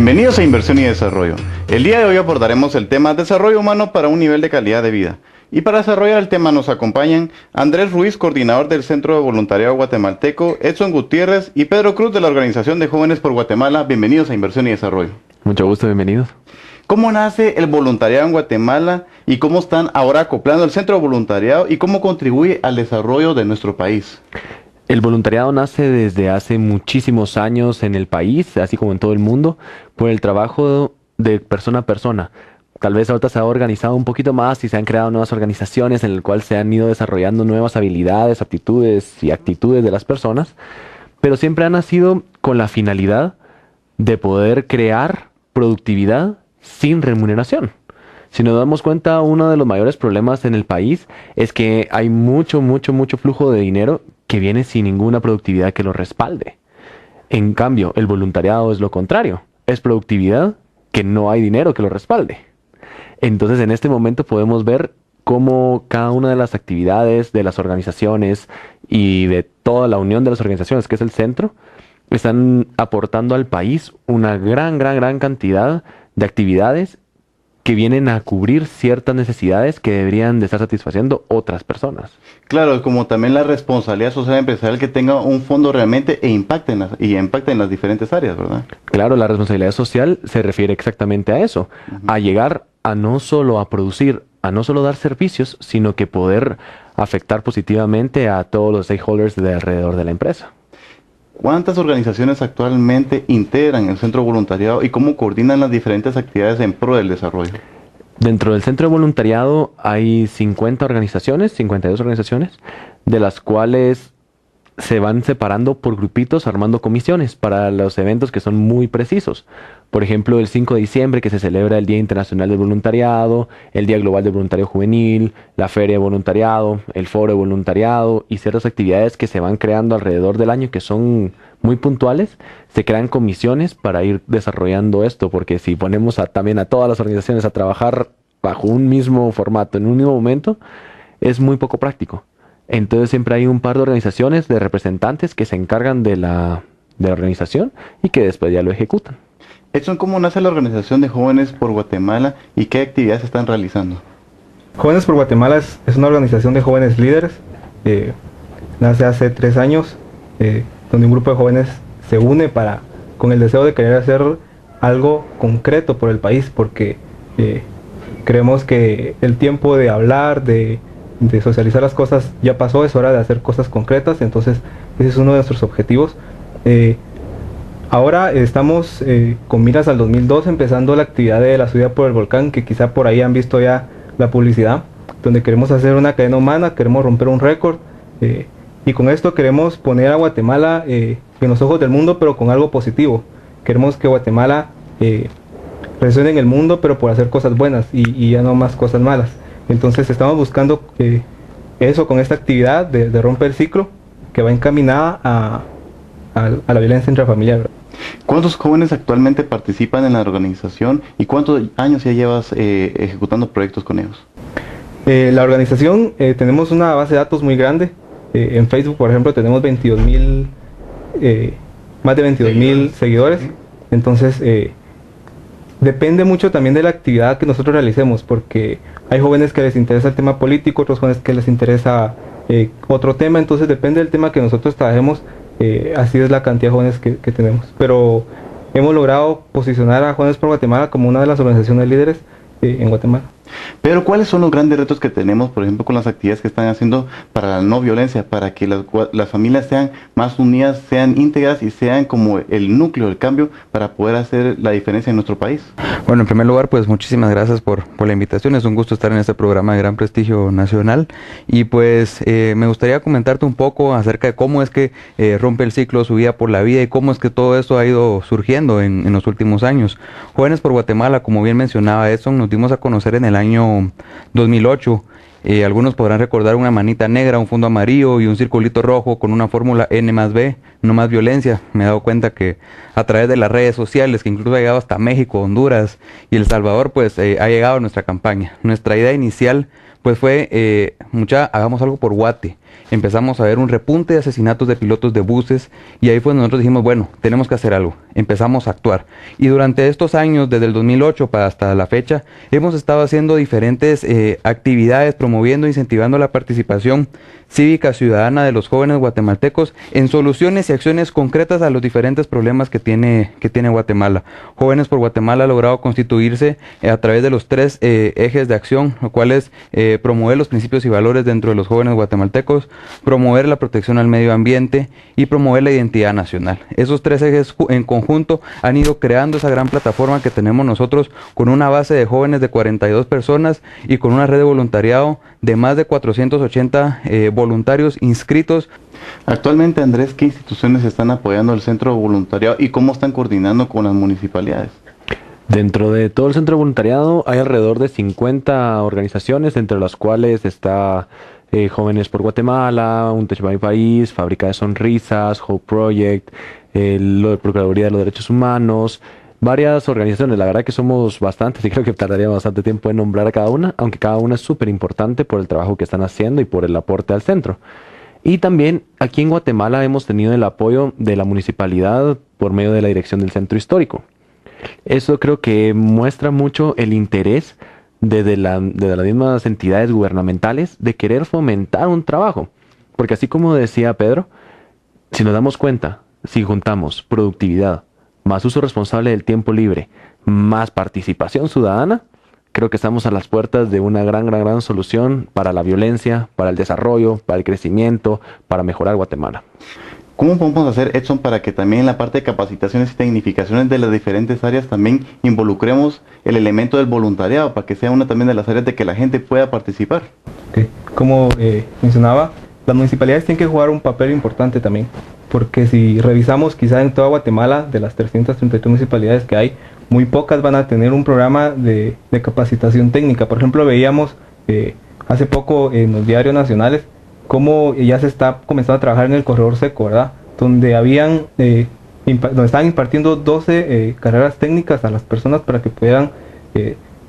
Bienvenidos a Inversión y Desarrollo. El día de hoy abordaremos el tema Desarrollo Humano para un nivel de calidad de vida. Y para desarrollar el tema nos acompañan Andrés Ruiz, coordinador del Centro de Voluntariado Guatemalteco, Edson Gutiérrez y Pedro Cruz de la Organización de Jóvenes por Guatemala. Bienvenidos a Inversión y Desarrollo. Mucho gusto, bienvenidos. ¿Cómo nace el voluntariado en Guatemala y cómo están ahora acoplando el Centro de Voluntariado y cómo contribuye al desarrollo de nuestro país? El voluntariado nace desde hace muchísimos años en el país, así como en todo el mundo, por el trabajo de persona a persona. Tal vez ahorita se ha organizado un poquito más y se han creado nuevas organizaciones en las cuales se han ido desarrollando nuevas habilidades, aptitudes y actitudes de las personas, pero siempre ha nacido con la finalidad de poder crear productividad sin remuneración. Si nos damos cuenta, uno de los mayores problemas en el país es que hay mucho flujo de dinero que viene sin ninguna productividad que lo respalde. En cambio, el voluntariado es lo contrario. Es productividad que no hay dinero que lo respalde. Entonces, en este momento podemos ver cómo cada una de las actividades de las organizaciones y de toda la unión de las organizaciones, que es el centro, están aportando al país una gran cantidad de actividades que vienen a cubrir ciertas necesidades que deberían de estar satisfaciendo otras personas. Claro, como también la responsabilidad social empresarial que tenga un fondo realmente impacte en las diferentes áreas, ¿verdad? Claro, la responsabilidad social se refiere exactamente a eso, a llegar a no solo a producir, a no solo dar servicios, sino que poder afectar positivamente a todos los stakeholders de alrededor de la empresa. ¿Cuántas organizaciones actualmente integran el Centro de Voluntariado y cómo coordinan las diferentes actividades en pro del desarrollo? Dentro del Centro de Voluntariado hay 52 organizaciones, de las cuales se van separando por grupitos, armando comisiones para los eventos que son muy precisos. Por ejemplo, el 5 de diciembre, que se celebra el Día Internacional del Voluntariado, el Día Global del Voluntario Juvenil, la Feria de Voluntariado, el Foro de Voluntariado y ciertas actividades que se van creando alrededor del año que son muy puntuales. Se crean comisiones para ir desarrollando esto, porque si ponemos también a todas las organizaciones a trabajar bajo un mismo formato en un mismo momento, es muy poco práctico. Entonces siempre hay un par de organizaciones de representantes que se encargan de la organización y que después ya lo ejecutan. Edson, ¿cómo nace la Organización de Jóvenes por Guatemala y qué actividades están realizando? Jóvenes por Guatemala es una organización de jóvenes líderes. Nace hace 3 años, donde un grupo de jóvenes se une con el deseo de querer hacer algo concreto por el país, porque creemos que el tiempo de hablar, de socializar las cosas ya pasó, es hora de hacer cosas concretas. Entonces ese es uno de nuestros objetivos. Ahora estamos con miras al 2002 empezando la actividad de la subida por el volcán, que quizá por ahí han visto ya la publicidad, donde queremos hacer una cadena humana, queremos romper un récord, y con esto queremos poner a Guatemala en los ojos del mundo, pero con algo positivo. Queremos que Guatemala resuene en el mundo, pero por hacer cosas buenas y ya no más cosas malas. Entonces estamos buscando eso con esta actividad de romper el ciclo, que va encaminada a la violencia intrafamiliar. ¿Cuántos jóvenes actualmente participan en la organización y cuántos años ya llevas ejecutando proyectos con ellos? La organización, tenemos una base de datos muy grande. En Facebook, por ejemplo, tenemos más de 22,000 seguidores. Entonces, depende mucho también de la actividad que nosotros realicemos, porque hay jóvenes que les interesa el tema político, otros jóvenes que les interesa otro tema. Entonces depende del tema que nosotros trabajemos, así es la cantidad de jóvenes que tenemos. Pero hemos logrado posicionar a Jóvenes por Guatemala como una de las organizaciones líderes en Guatemala. Pero ¿cuáles son los grandes retos que tenemos, por ejemplo, con las actividades que están haciendo para la no violencia, para que las familias sean más unidas, sean íntegras y sean como el núcleo del cambio para poder hacer la diferencia en nuestro país? Bueno, en primer lugar, pues muchísimas gracias por la invitación. Es un gusto estar en este programa de gran prestigio nacional. Y pues me gustaría comentarte un poco acerca de cómo es que rompe el ciclo, su vida por la vida y cómo es que todo esto ha ido surgiendo en los últimos años. Jóvenes por Guatemala, como bien mencionaba Edson, nos dimos a conocer en el año 2008. Algunos podrán recordar una manita negra, un fondo amarillo y un circulito rojo con una fórmula N+B, no más violencia. Me he dado cuenta que a través de las redes sociales, que incluso ha llegado hasta México, Honduras y El Salvador, pues ha llegado nuestra campaña. Nuestra idea inicial pues fue, hagamos algo por Guate. empezamos a ver un repunte de asesinatos de pilotos de buses y ahí fue donde nosotros dijimos, bueno, tenemos que hacer algo, empezamos a actuar. Y durante estos años, desde el 2008 hasta la fecha, hemos estado haciendo diferentes actividades, promoviendo, incentivando la participación cívica ciudadana de los jóvenes guatemaltecos en soluciones y acciones concretas a los diferentes problemas que tiene Guatemala. Jóvenes por Guatemala ha logrado constituirse a través de los 3 ejes de acción, lo cual es promover los principios y valores dentro de los jóvenes guatemaltecos, promover la protección al medio ambiente y promover la identidad nacional. Esos 3 ejes en conjunto han ido creando esa gran plataforma que tenemos nosotros con una base de jóvenes de 42 personas y con una red de voluntariado de más de 480 voluntarios inscritos. Actualmente, Andrés, ¿qué instituciones están apoyando el centro de voluntariado y cómo están coordinando con las municipalidades? Dentro de todo el centro de voluntariado hay alrededor de 50 organizaciones, entre las cuales está Jóvenes por Guatemala, Un Techo para mi País, Fábrica de Sonrisas, Hope Project, la Procuraduría de los Derechos Humanos, varias organizaciones. La verdad que somos bastantes y creo que tardaríamos bastante tiempo en nombrar a cada una, aunque cada una es súper importante por el trabajo que están haciendo y por el aporte al centro. Y también aquí en Guatemala hemos tenido el apoyo de la municipalidad por medio de la dirección del centro histórico. Eso creo que muestra mucho el interés de las mismas entidades gubernamentales de querer fomentar un trabajo. Porque así como decía Pedro, si nos damos cuenta, si juntamos productividad, más uso responsable del tiempo libre, más participación ciudadana, creo que estamos a las puertas de una gran solución para la violencia, para el desarrollo, para el crecimiento, para mejorar Guatemala. ¿Cómo podemos hacer, Edson, para que también en la parte de capacitaciones y tecnificaciones de las diferentes áreas también involucremos el elemento del voluntariado, para que sea una también de las áreas de que la gente pueda participar? Okay. Como mencionaba, las municipalidades tienen que jugar un papel importante también, porque si revisamos quizá en toda Guatemala, de las 333 municipalidades que hay, muy pocas van a tener un programa de capacitación técnica. Por ejemplo, veíamos hace poco en los diarios nacionales cómo ya se está comenzando a trabajar en el corredor seco, ¿verdad? Donde donde estaban impartiendo 12 carreras técnicas a las personas para que puedan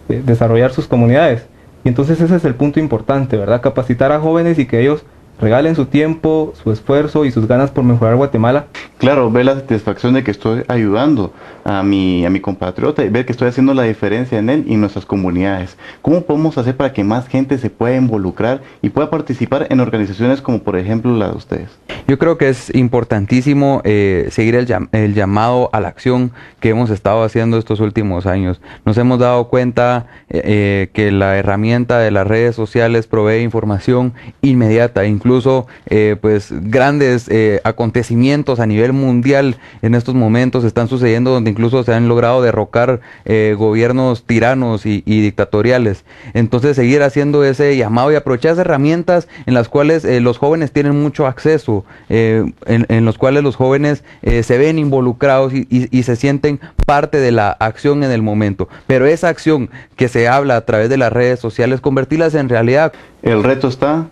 desarrollar sus comunidades. Y entonces ese es el punto importante, ¿verdad? Capacitar a jóvenes y que ellos regalen su tiempo, su esfuerzo y sus ganas por mejorar Guatemala. Claro, ver la satisfacción de que estoy ayudando a mi compatriota y ver que estoy haciendo la diferencia en él y en nuestras comunidades. ¿Cómo podemos hacer para que más gente se pueda involucrar y pueda participar en organizaciones como por ejemplo la de ustedes? Yo creo que es importantísimo seguir el llamado a la acción que hemos estado haciendo estos últimos años. Nos hemos dado cuenta que la herramienta de las redes sociales provee información inmediata, incluso pues grandes acontecimientos a nivel mundial en estos momentos están sucediendo, donde incluso se han logrado derrocar gobiernos tiranos y dictatoriales. Entonces seguir haciendo ese llamado y aprovechar esas herramientas en las cuales los jóvenes tienen mucho acceso, en los cuales los jóvenes se ven involucrados y se sienten parte de la acción en el momento. Pero esa acción que se habla a través de las redes sociales, convertirlas en realidad. El reto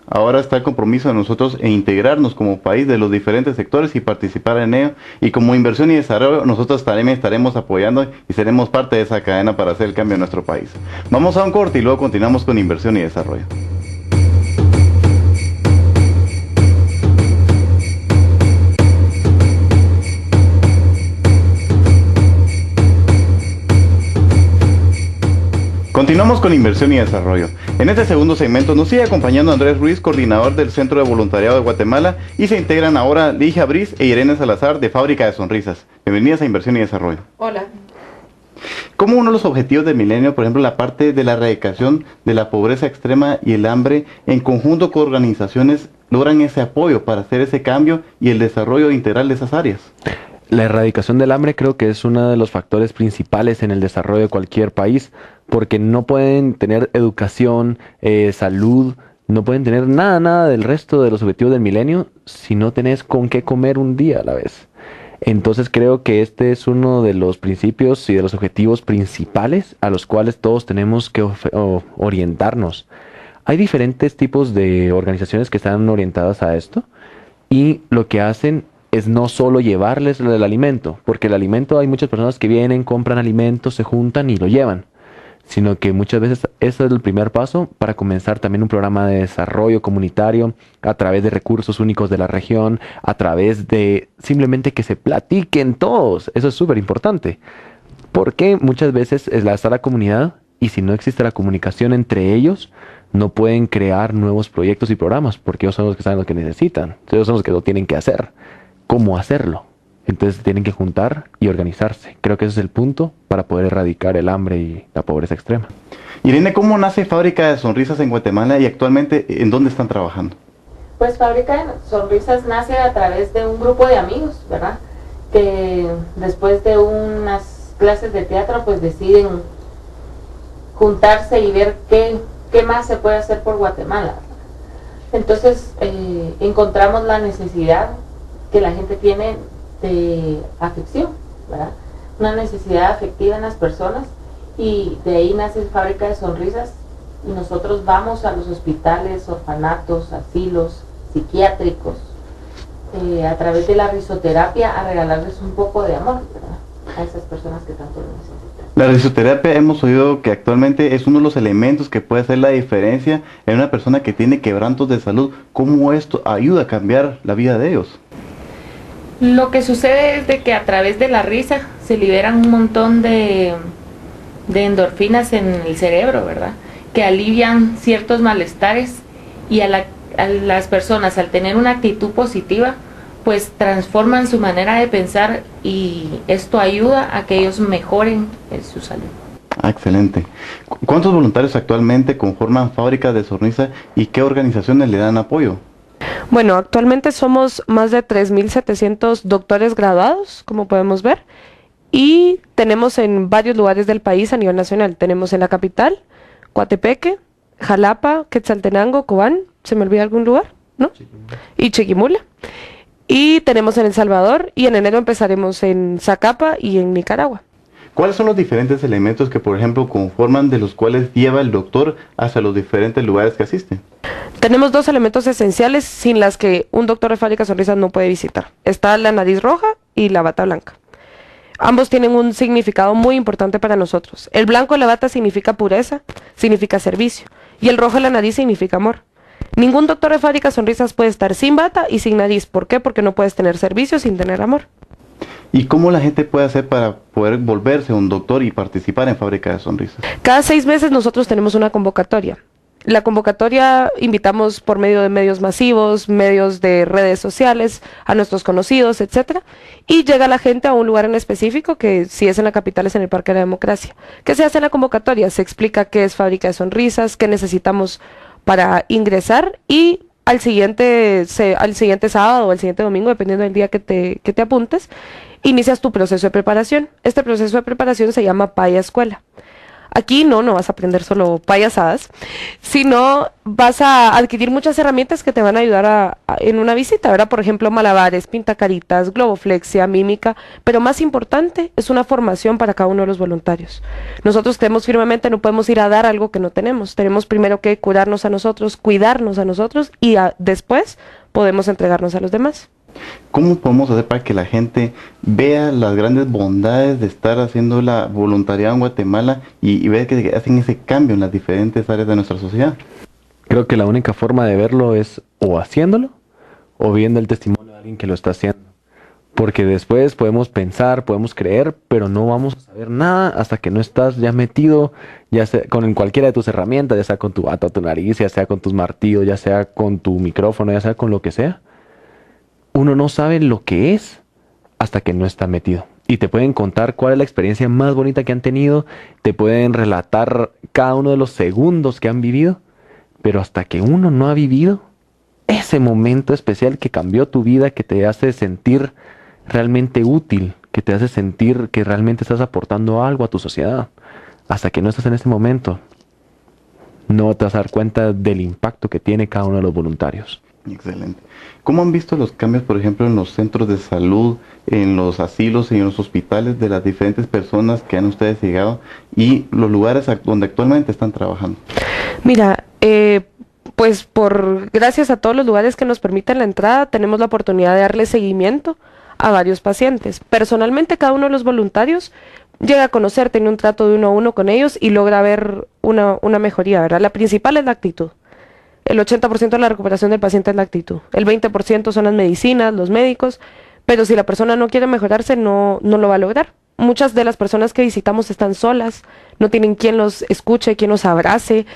ahora está el compromiso de nosotros en integrarnos como país de los diferentes sectores y participar en ello. Y como inversión y desarrollo, nosotros también estaremos apoyando y seremos parte de esa cadena para hacer el cambio en nuestro país. Vamos a un corte y luego continuamos con inversión y desarrollo. Continuamos con inversión y desarrollo. En este segundo segmento nos sigue acompañando Andrés Ruiz, coordinador del Centro de Voluntariado de Guatemala, y se integran ahora Ligia Briz e Irene Salazar de Fábrica de Sonrisas. Bienvenidas a Inversión y Desarrollo. Hola. Como uno de los objetivos del milenio, por ejemplo, la parte de la erradicación de la pobreza extrema y el hambre, en conjunto con organizaciones, logran ese apoyo para hacer ese cambio y el desarrollo integral de esas áreas? La erradicación del hambre creo que es uno de los factores principales en el desarrollo de cualquier país, porque no pueden tener educación, salud, no pueden tener nada del resto de los objetivos del milenio si no tenés con qué comer un día a la vez. Entonces creo que este es uno de los principios y de los objetivos principales a los cuales todos tenemos que orientarnos. Hay diferentes tipos de organizaciones que están orientadas a esto y lo que hacen es no solo llevarles el alimento, porque el alimento hay muchas personas que vienen, compran alimentos, se juntan y lo llevan. sino que muchas veces ese es el primer paso para comenzar también un programa de desarrollo comunitario a través de recursos únicos de la región, a través de simplemente que se platiquen todos. Eso es súper importante, porque muchas veces está la comunidad y si no existe la comunicación entre ellos, no pueden crear nuevos proyectos y programas, porque ellos son los que saben lo que necesitan. Ellos son los que lo tienen que hacer. ¿Cómo hacerlo? Entonces tienen que juntar y organizarse. Creo que ese es el punto para poder erradicar el hambre y la pobreza extrema. Irene, ¿cómo nace Fábrica de Sonrisas en Guatemala y actualmente en dónde están trabajando? Pues Fábrica de Sonrisas nace a través de un grupo de amigos, ¿verdad? Que después de unas clases de teatro pues deciden juntarse y ver qué más se puede hacer por Guatemala. Entonces encontramos la necesidad que la gente tiene de afección, ¿verdad? Una necesidad afectiva en las personas, y de ahí nace Fábrica de Sonrisas, y nosotros vamos a los hospitales, orfanatos, asilos psiquiátricos, a través de la risoterapia, a regalarles un poco de amor, ¿verdad?, a esas personas que tanto lo necesitan. La risoterapia hemos oído que actualmente es uno de los elementos que puede hacer la diferencia en una persona que tiene quebrantos de salud. ¿Cómo esto ayuda a cambiar la vida de ellos? Lo que sucede es de que a través de la risa se liberan un montón de endorfinas en el cerebro, ¿verdad?, que alivian ciertos malestares, y a las personas, al tener una actitud positiva, pues transforman su manera de pensar, y esto ayuda a que ellos mejoren en su salud. Excelente. ¿Cuántos voluntarios actualmente conforman Fábrica de Sonrisas y qué organizaciones le dan apoyo? Bueno, actualmente somos más de 3.700 doctores graduados, como podemos ver, y tenemos en varios lugares del país a nivel nacional. Tenemos en la capital, Coatepeque, Jalapa, Quetzaltenango, Cobán, ¿se me olvida algún lugar? ¿No? Y Chiquimula. Y tenemos en El Salvador, y en enero empezaremos en Zacapa y en Nicaragua. ¿Cuáles son los diferentes elementos que, por ejemplo, conforman, de los cuales lleva el doctor hacia los diferentes lugares que asiste? Tenemos dos elementos esenciales sin las que un doctor de Fábrica de Sonrisas no puede visitar. Está la nariz roja y la bata blanca. Ambos tienen un significado muy importante para nosotros. El blanco de la bata significa pureza, significa servicio, y el rojo de la nariz significa amor. Ningún doctor de Fábrica de Sonrisas puede estar sin bata y sin nariz. ¿Por qué? Porque no puedes tener servicio sin tener amor. ¿Y cómo la gente puede hacer para poder volverse un doctor y participar en Fábrica de Sonrisas? Cada 6 meses nosotros tenemos una convocatoria. La convocatoria invitamos por medio de medios masivos, medios de redes sociales, a nuestros conocidos, etcétera, y llega la gente a un lugar en específico, que si es en la capital es en el Parque de la Democracia. ¿Qué se hace en la convocatoria? Se explica qué es Fábrica de Sonrisas, qué necesitamos para ingresar, y al siguiente sábado o al siguiente domingo, dependiendo del día que te apuntes, inicias tu proceso de preparación. Este proceso de preparación se llama Paya Escuela. Aquí no vas a aprender solo payasadas, sino vas a adquirir muchas herramientas que te van a ayudar en una visita, ¿verdad? Por ejemplo, malabares, pintacaritas, globoflexia, mímica, pero más importante es una formación para cada uno de los voluntarios. Nosotros creemos firmemente, no podemos ir a dar algo que no tenemos. Tenemos primero que curarnos a nosotros, cuidarnos a nosotros, y después podemos entregarnos a los demás. ¿Cómo podemos hacer para que la gente vea las grandes bondades de estar haciendo la voluntariado en Guatemala y ver que hacen ese cambio en las diferentes áreas de nuestra sociedad? Creo que la única forma de verlo es o haciéndolo o viendo el testimonio de alguien que lo está haciendo. Porque después podemos pensar, podemos creer, pero no vamos a saber nada hasta que no estás ya metido, ya sea con cualquiera de tus herramientas, ya sea con tu bata o tu nariz, ya sea con tus martillos, ya sea con tu micrófono, ya sea con lo que sea. Uno no sabe lo que es hasta que no está metido. Y te pueden contar cuál es la experiencia más bonita que han tenido, te pueden relatar cada uno de los segundos que han vivido, pero hasta que uno no ha vivido ese momento especial que cambió tu vida, que te hace sentir realmente útil, que te hace sentir que realmente estás aportando algo a tu sociedad, hasta que no estás en ese momento, no te vas a dar cuenta del impacto que tiene cada uno de los voluntarios. Excelente. ¿Cómo han visto los cambios, por ejemplo, en los centros de salud, en los asilos y en los hospitales de las diferentes personas que han ustedes llegado y los lugares donde actualmente están trabajando? Mira, pues gracias a todos los lugares que nos permiten la entrada, tenemos la oportunidad de darle seguimiento a varios pacientes. Personalmente, cada uno de los voluntarios llega a conocer, tiene un trato de uno a uno con ellos y logra ver una mejoría, ¿verdad? La principal es la actitud. El 80% de la recuperación del paciente es la actitud. El 20% son las medicinas, los médicos, pero si la persona no quiere mejorarse, no lo va a lograr. Muchas de las personas que visitamos están solas, no tienen quien los escuche, quien los abrace,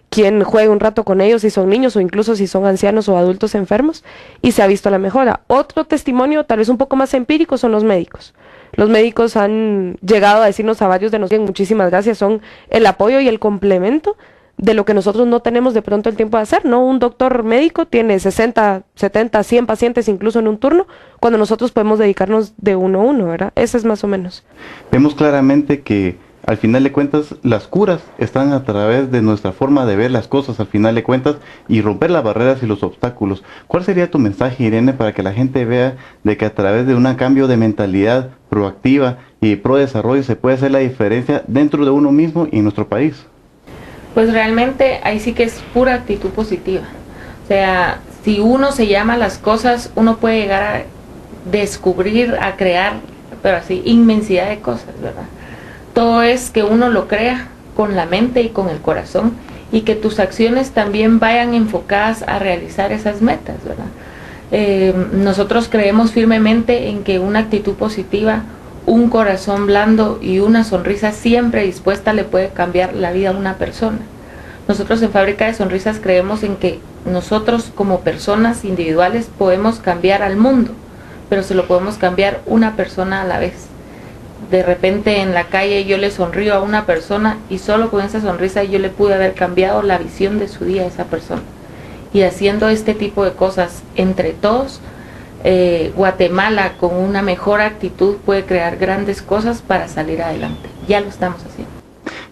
quien juegue un rato con ellos si son niños o incluso si son ancianos o adultos enfermos, y se ha visto la mejora. Otro testimonio, tal vez un poco más empírico, son los médicos. Los médicos han llegado a decirnos a varios de nosotros, muchísimas gracias, son el apoyo y el complemento de lo que nosotros no tenemos de pronto el tiempo de hacer, ¿no? Un doctor médico tiene 60, 70, 100 pacientes incluso en un turno, cuando nosotros podemos dedicarnos de uno a uno, ¿verdad? Ese es más o menos. Vemos claramente que al final de cuentas las curas están a través de nuestra forma de ver las cosas, al final de cuentas, y romper las barreras y los obstáculos. ¿Cuál sería tu mensaje, Irene, para que la gente vea de que a través de un cambio de mentalidad proactiva y pro desarrollo se puede hacer la diferencia dentro de uno mismo y en nuestro país? Pues realmente ahí sí que es pura actitud positiva. O sea, si uno se llama las cosas, uno puede llegar a descubrir, a crear, pero así, inmensidad de cosas, ¿verdad? Todo es que uno lo crea con la mente y con el corazón, y que tus acciones también vayan enfocadas a realizar esas metas, ¿verdad? Nosotros creemos firmemente en que una actitud positiva, un corazón blando y una sonrisa siempre dispuesta le puede cambiar la vida a una persona. Nosotros en Fábrica de Sonrisas creemos en que nosotros como personas individuales podemos cambiar al mundo, pero se lo podemos cambiar una persona a la vez. De repente en la calle yo le sonrío a una persona y solo con esa sonrisa yo le pude haber cambiado la visión de su día a esa persona. Y haciendo este tipo de cosas entre todos, Guatemala con una mejor actitud puede crear grandes cosas para salir adelante. Ya lo estamos haciendo.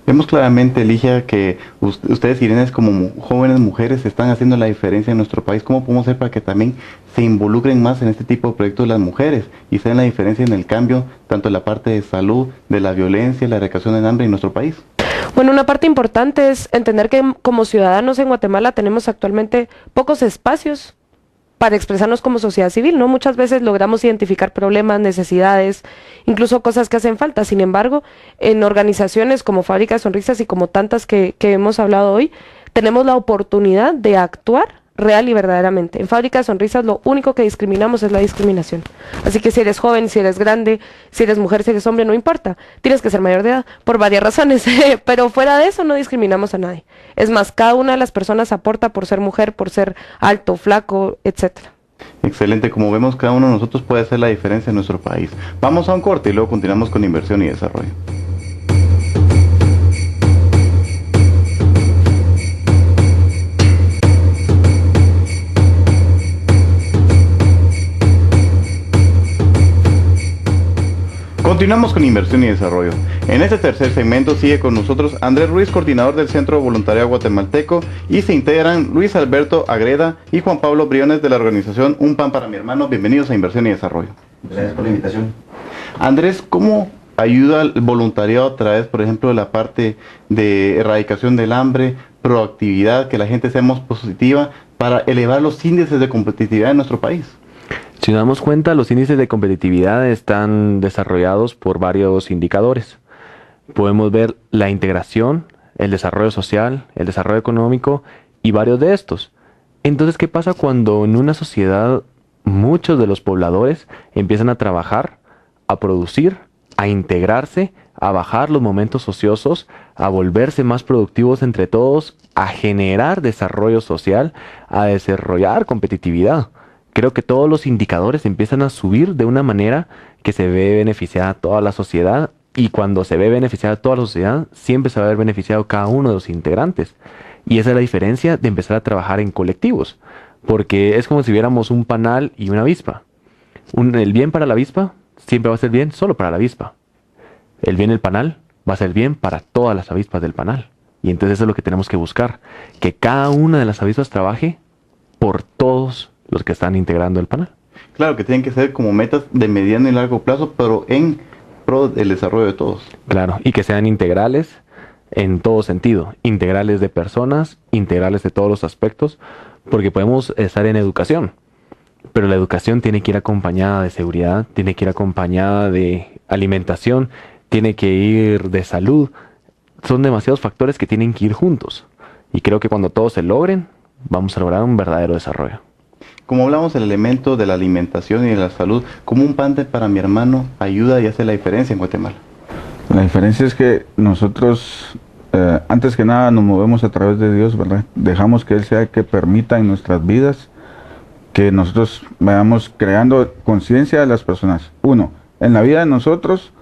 Vemos claramente, Ligia, que ustedes, Irene, como jóvenes mujeres, están haciendo la diferencia en nuestro país. ¿Cómo podemos hacer para que también se involucren más en este tipo de proyectos las mujeres y sean la diferencia en el cambio, tanto en la parte de salud, de la violencia, la erradicación del hambre en nuestro país? Bueno, una parte importante es entender que como ciudadanos en Guatemala tenemos actualmente pocos espacios para expresarnos como sociedad civil, ¿no? Muchas veces logramos identificar problemas, necesidades, incluso cosas que hacen falta. Sin embargo, en organizaciones como Fábrica de Sonrisas y como tantas que hemos hablado hoy, tenemos la oportunidad de actuar real y verdaderamente. En Fábrica de Sonrisas lo único que discriminamos es la discriminación. Así que si eres joven, si eres grande, si eres mujer, si eres hombre, no importa. Tienes que ser mayor de edad por varias razones, pero fuera de eso no discriminamos a nadie. Es más, cada una de las personas aporta por ser mujer, por ser alto, flaco, etcétera. Excelente, como vemos, cada uno de nosotros puede hacer la diferencia en nuestro país. Vamos a un corte y luego continuamos con inversión y desarrollo. Continuamos con inversión y desarrollo. En este tercer segmento sigue con nosotros Andrés Ruiz, coordinador del Centro de Voluntariado Guatemalteco, y se integran Luis Alberto Agreda y Juan Pablo Briones de la organización Un Pan para mi Hermano. Bienvenidos a Inversión y Desarrollo. Gracias por la invitación. Andrés, ¿cómo ayuda el voluntariado a través, por ejemplo, de la parte de erradicación del hambre, proactividad, que la gente sea más positiva para elevar los índices de competitividad en nuestro país? Si nos damos cuenta, los índices de competitividad están desarrollados por varios indicadores. Podemos ver la integración, el desarrollo social, el desarrollo económico y varios de estos. Entonces, ¿qué pasa cuando en una sociedad muchos de los pobladores empiezan a trabajar, a producir, a integrarse, a bajar los momentos ociosos, a volverse más productivos entre todos, a generar desarrollo social, a desarrollar competitividad? Creo que todos los indicadores empiezan a subir de una manera que se ve beneficiada toda la sociedad, y cuando se ve beneficiada toda la sociedad, siempre se va a ver beneficiado cada uno de los integrantes. Y esa es la diferencia de empezar a trabajar en colectivos, porque es como si viéramos un panal y una avispa. El bien para la avispa siempre va a ser bien solo para la avispa. El bien del panal va a ser bien para todas las avispas del panal. Y entonces eso es lo que tenemos que buscar, que cada una de las avispas trabaje por todos los que están integrando el panel. Claro que tienen que ser como metas de mediano y largo plazo, pero en pro del desarrollo de todos. Claro, y que sean integrales en todo sentido, integrales de personas, integrales de todos los aspectos, porque podemos estar en educación, pero la educación tiene que ir acompañada de seguridad, tiene que ir acompañada de alimentación, tiene que ir de salud. Son demasiados factores que tienen que ir juntos. Y creo que cuando todos se logren, vamos a lograr un verdadero desarrollo. Como hablamos del elemento de la alimentación y de la salud, ¿cómo un pan para mi hermano ayuda y hace la diferencia en Guatemala? La diferencia es que nosotros, antes que nada, nos movemos a través de Dios, ¿verdad? Dejamos que Él sea el que permita en nuestras vidas que nosotros vayamos creando conciencia de las personas. Uno, en la vida de nosotros,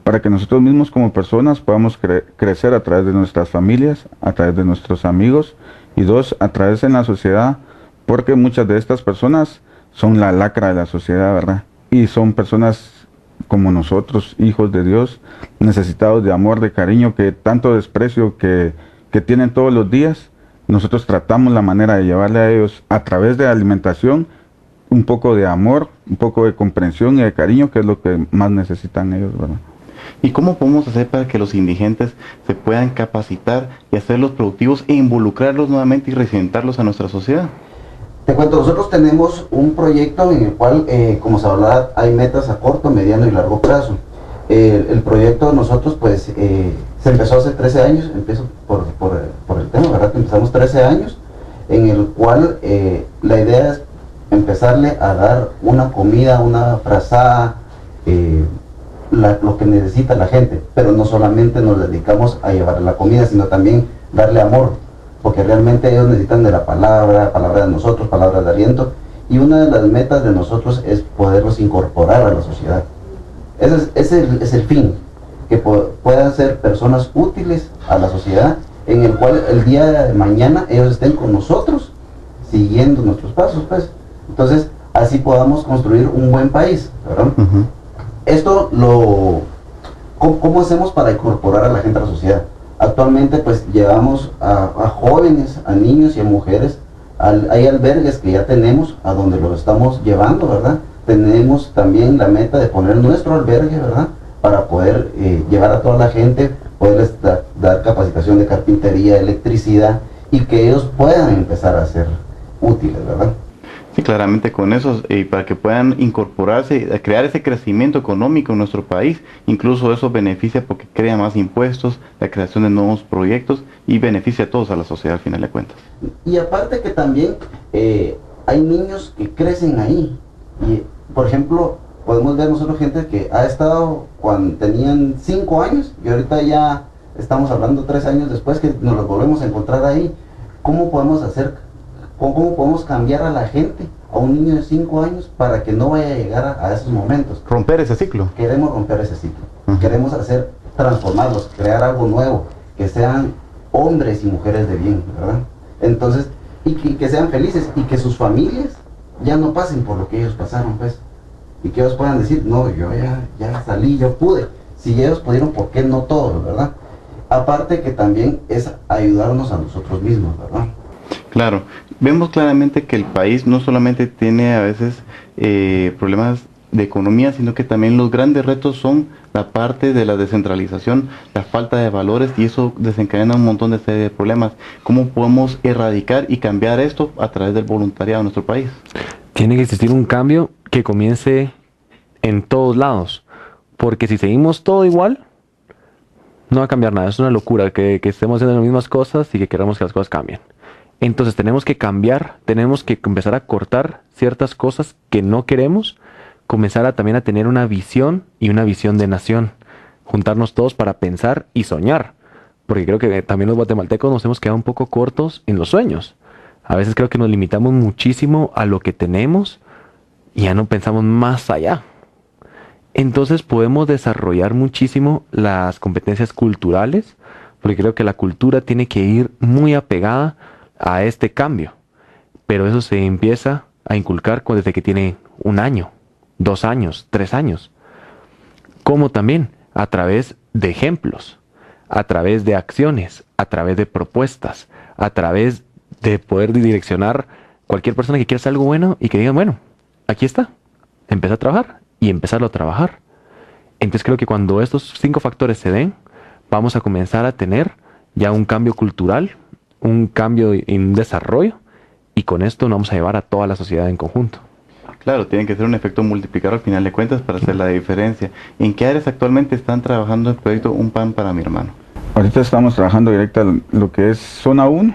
para que nosotros mismos como personas podamos crecer a través de nuestras familias, a través de nuestros amigos, y dos, a través en la sociedad, porque muchas de estas personas son la lacra de la sociedad, ¿verdad? Y son personas como nosotros, hijos de Dios, necesitados de amor, de cariño, que tanto desprecio que tienen todos los días. Nosotros tratamos la manera de llevarle a ellos a través de la alimentación un poco de amor, un poco de comprensión y de cariño, que es lo que más necesitan ellos, ¿verdad? ¿Y cómo podemos hacer para que los indigentes se puedan capacitar y hacerlos productivos e involucrarlos nuevamente y reinsertarlos a nuestra sociedad? Te cuento, nosotros tenemos un proyecto en el cual, como se hablaba, hay metas a corto, mediano y largo plazo. El proyecto de nosotros, pues, se empezó hace 13 años, empiezo por el tema, ¿verdad? Empezamos 13 años, en el cual la idea es empezarle a dar una comida, una frazada, lo que necesita la gente, pero no solamente nos dedicamos a llevarle la comida, sino también darle amor, porque realmente ellos necesitan de la palabra de nosotros, palabras de aliento, y una de las metas de nosotros es poderlos incorporar a la sociedad. Ese es el fin, que puedan ser personas útiles a la sociedad, en el cual el día de mañana ellos estén con nosotros, siguiendo nuestros pasos, pues. Entonces, así podamos construir un buen país, ¿verdad? Uh-huh. Esto ¿cómo hacemos para incorporar a la gente a la sociedad? Actualmente pues llevamos a jóvenes, a niños y a mujeres, hay albergues que ya tenemos a donde los estamos llevando, ¿verdad? Tenemos también la meta de poner nuestro albergue, ¿verdad? Para poder llevar a toda la gente, poderles dar capacitación de carpintería, electricidad, y que ellos puedan empezar a ser útiles, ¿verdad? Sí, claramente con eso, para que puedan incorporarse, a crear ese crecimiento económico en nuestro país. Incluso eso beneficia porque crea más impuestos, la creación de nuevos proyectos y beneficia a todos, a la sociedad al final de cuentas. Y aparte que también hay niños que crecen ahí. Y por ejemplo, podemos ver nosotros gente que ha estado cuando tenían 5 años y ahorita ya estamos hablando 3 años después que nos los volvemos a encontrar ahí. ¿Cómo podemos hacer? ¿Cómo podemos cambiar a la gente, a un niño de 5 años, para que no vaya a llegar a esos momentos? Romper ese ciclo. Queremos romper ese ciclo. Uh-huh. Queremos transformarlos, crear algo nuevo, que sean hombres y mujeres de bien, ¿verdad? Entonces, y que sean felices y que sus familias ya no pasen por lo que ellos pasaron, pues. Y que ellos puedan decir, no, yo ya salí, yo pude. Si ellos pudieron, ¿por qué no todos, verdad? Aparte que también es ayudarnos a nosotros mismos, ¿verdad? Claro, vemos claramente que el país no solamente tiene a veces problemas de economía, sino que también los grandes retos son la parte de la descentralización, la falta de valores, y eso desencadena un montón de serie de problemas. ¿Cómo podemos erradicar y cambiar esto a través del voluntariado en nuestro país? Tiene que existir un cambio que comience en todos lados, porque si seguimos todo igual, no va a cambiar nada. Es una locura que estemos haciendo las mismas cosas y que queramos que las cosas cambien. Entonces tenemos que cambiar, tenemos que empezar a cortar ciertas cosas que no queremos, comenzar también a tener una visión y una visión de nación, juntarnos todos para pensar y soñar, porque creo que también los guatemaltecos nos hemos quedado un poco cortos en los sueños. A veces creo que nos limitamos muchísimo a lo que tenemos y ya no pensamos más allá. Entonces podemos desarrollar muchísimo las competencias culturales, porque creo que la cultura tiene que ir muy apegada a este cambio, pero eso se empieza a inculcar desde que tiene 1 año, 2 años, 3 años, como también a través de ejemplos, a través de acciones, a través de propuestas, a través de poder direccionar cualquier persona que quiera hacer algo bueno y que digan, bueno, aquí está, empieza a trabajar y empezarlo a trabajar. Entonces creo que cuando estos 5 factores se den, vamos a comenzar a tener ya un cambio cultural, un cambio en desarrollo, y con esto nos vamos a llevar a toda la sociedad en conjunto. Claro, tiene que ser un efecto multiplicador al final de cuentas para hacer la diferencia. ¿En qué áreas actualmente están trabajando el proyecto Un Pan para mi hermano? Ahorita estamos trabajando directo en lo que es Zona 1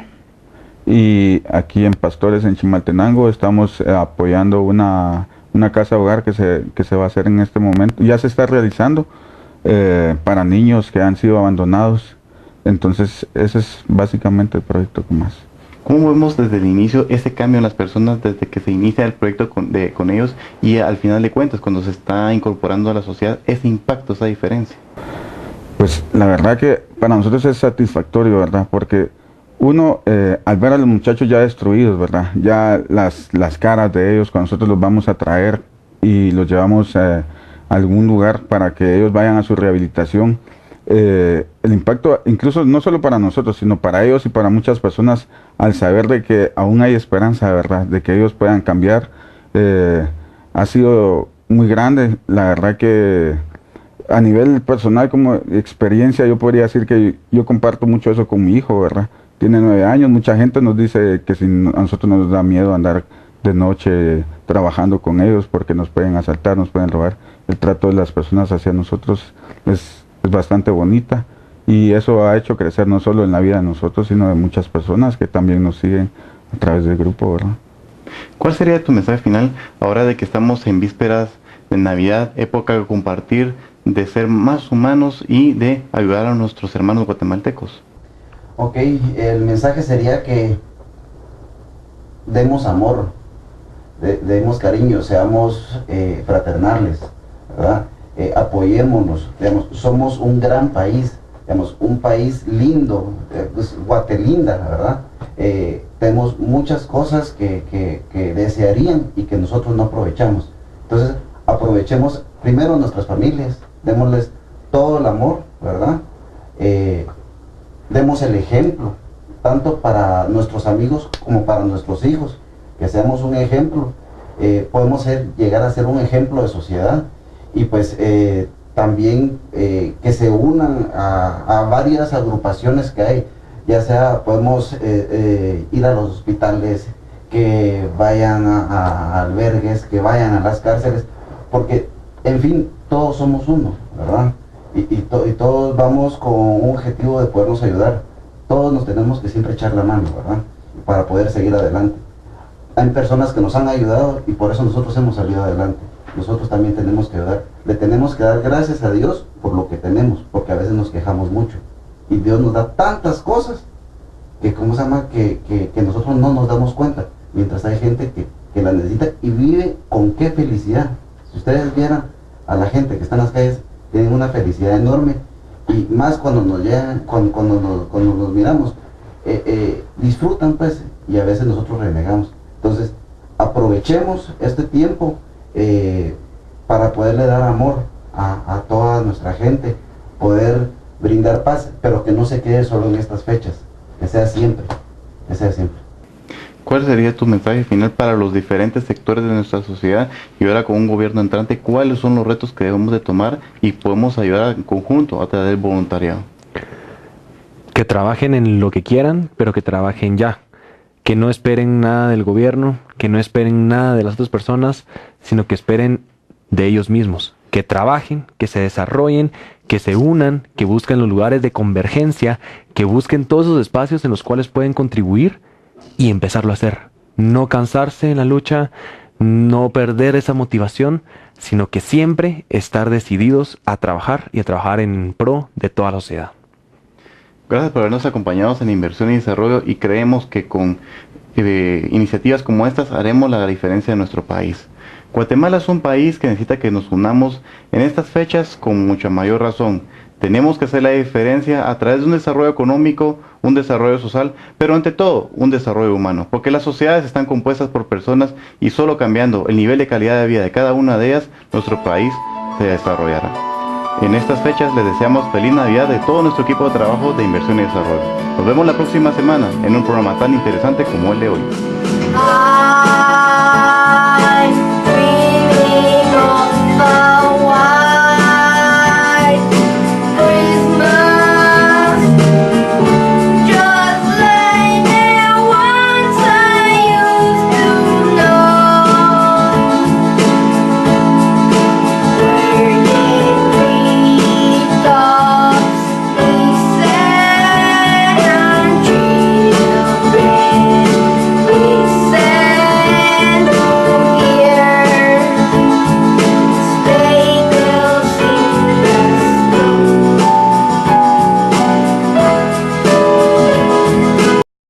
y aquí en Pastores, en Chimaltenango, estamos apoyando una casa hogar que se va a hacer en este momento. Ya se está realizando para niños que han sido abandonados. Entonces, ese es básicamente el proyecto que más. ¿Cómo vemos desde el inicio ese cambio en las personas desde que se inicia el proyecto con ellos y al final de cuentas, cuando se está incorporando a la sociedad, ese impacto, esa diferencia? Pues la verdad que para nosotros es satisfactorio, ¿verdad? Porque uno, al ver a los muchachos ya destruidos, ¿verdad? Ya las caras de ellos, cuando nosotros los vamos a traer y los llevamos a algún lugar para que ellos vayan a su rehabilitación, el impacto, incluso no solo para nosotros, sino para ellos y para muchas personas, al saber de que aún hay esperanza, ¿verdad? De que ellos puedan cambiar, ha sido muy grande. La verdad que a nivel personal, como experiencia, yo podría decir que yo comparto mucho eso con mi hijo, ¿verdad? Tiene 9 años, mucha gente nos dice que a nosotros nos da miedo andar de noche trabajando con ellos porque nos pueden asaltar, nos pueden robar. El trato de las personas hacia nosotros es bastante bonita y eso ha hecho crecer no solo en la vida de nosotros, sino de muchas personas que también nos siguen a través del grupo, ¿verdad? ¿Cuál sería tu mensaje final ahora de que estamos en vísperas de Navidad, época de compartir, de ser más humanos y de ayudar a nuestros hermanos guatemaltecos? Ok, el mensaje sería que demos amor, demos cariño, seamos fraternales, ¿verdad? Apoyémonos, digamos, somos un gran país, digamos, un país lindo, pues, Guatelinda, ¿verdad? Tenemos muchas cosas que desearían y que nosotros no aprovechamos. Entonces, aprovechemos primero nuestras familias, démosles todo el amor, ¿verdad? Demos el ejemplo, tanto para nuestros amigos como para nuestros hijos, que seamos un ejemplo. Podemos llegar a ser un ejemplo de sociedad y pues también que se unan a varias agrupaciones que hay, ya sea podemos ir a los hospitales, que vayan a albergues, que vayan a las cárceles, porque en fin, todos somos uno, ¿verdad? Y todos vamos con un objetivo de podernos ayudar. Todos nos tenemos que siempre echar la mano, ¿verdad? Para poder seguir adelante. Hay personas que nos han ayudado y por eso nosotros hemos salido adelante. Nosotros también tenemos que ayudar. Le tenemos que dar gracias a Dios por lo que tenemos, porque a veces nos quejamos mucho. Y Dios nos da tantas cosas que, ¿cómo se llama? Que nosotros no nos damos cuenta. Mientras hay gente que la necesita y vive con qué felicidad. Si ustedes vieran a la gente que está en las calles, tienen una felicidad enorme. Y más cuando nos llegan, cuando nos miramos, disfrutan pues, y a veces nosotros renegamos. Entonces, aprovechemos este tiempo para poderle dar amor a toda nuestra gente, poder brindar paz, pero que no se quede solo en estas fechas, que sea siempre, que sea siempre. ¿Cuál sería tu mensaje final para los diferentes sectores de nuestra sociedad y ahora con un gobierno entrante? ¿Cuáles son los retos que debemos de tomar y podemos ayudar en conjunto a través del voluntariado? Que trabajen en lo que quieran, pero que trabajen ya. Que no esperen nada del gobierno, que no esperen nada de las otras personas, sino que esperen de ellos mismos. Que trabajen, que se desarrollen, que se unan, que busquen los lugares de convergencia, que busquen todos esos espacios en los cuales pueden contribuir y empezarlo a hacer. No cansarse en la lucha, no perder esa motivación, sino que siempre estar decididos a trabajar y a trabajar en pro de toda la sociedad. Gracias por habernos acompañado en Inversión y Desarrollo y creemos que con iniciativas como estas haremos la diferencia en nuestro país. Guatemala es un país que necesita que nos unamos en estas fechas con mucha mayor razón. Tenemos que hacer la diferencia a través de un desarrollo económico, un desarrollo social, pero ante todo un desarrollo humano, porque las sociedades están compuestas por personas y solo cambiando el nivel de calidad de vida de cada una de ellas, nuestro país se desarrollará. En estas fechas les deseamos feliz Navidad de todo nuestro equipo de trabajo de Inversión y Desarrollo. Nos vemos la próxima semana en un programa tan interesante como el de hoy.